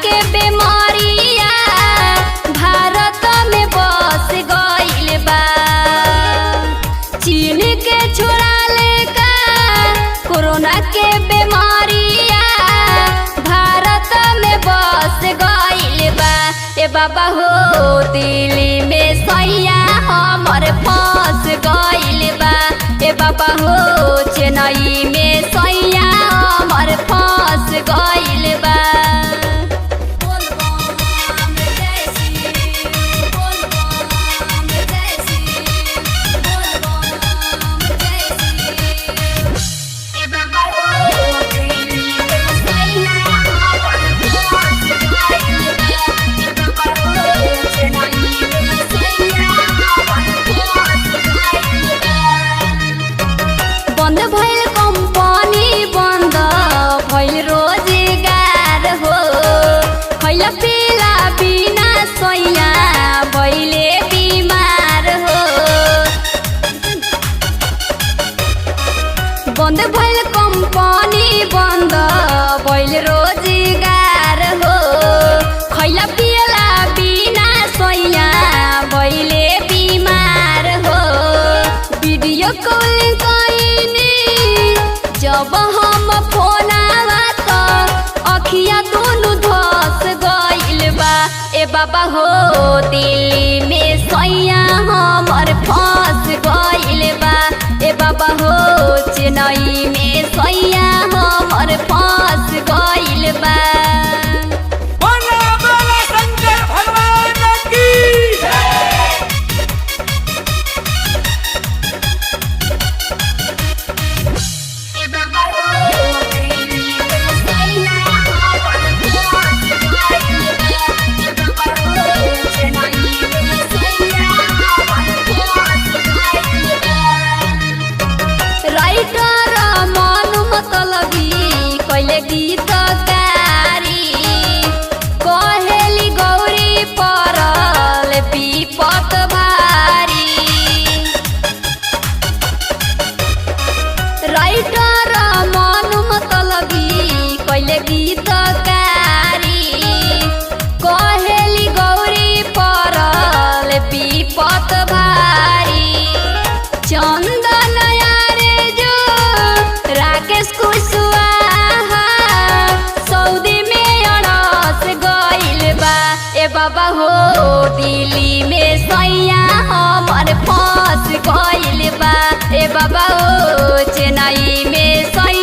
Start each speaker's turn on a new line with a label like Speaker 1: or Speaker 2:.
Speaker 1: के बीमारिया भारत में बस गइल बा। चीन के छोड़ा लेका कोरोना के बीमारिया भारत में बस गइल बा। ए बाबा हो दिल्ली में सैया हमर फंस गइल बा। ए बाबा हो चेन्नई में सैया हमर फंस गइल बा। बंद भइल कंपनी, बंद भइल रोजगार हो। खैला पीला बिना सैया भइले बीमार हो। बंद भइल कंपनी, बंद भइल रोजगार हो। खैला पीला बिना सैया भइले बीमार हो। वीडियो कॉलिंग जब हम फोनावा तो अखिया दोनों धस गइल बा। ए बाबा हो दिल्ली में सैया हमर फंस गइल बा। ए बाबा हो चेन्नई में सैया हमर फंस गइल बा। राइटर मनु मतलबी कैले गीतकारी कहेली गौरी परल विपत भारी। राइटर मनु मतलबी कैले गीतकारी कहेली गौरी परल विपत भारी। चंदन राकेश कुशवाहा सऊदी में अड़स गइल बा। ए बाबा हो दिल्ली में सैया हमर फंस गइल बा। ए बाबा हो चेन्नई में सैया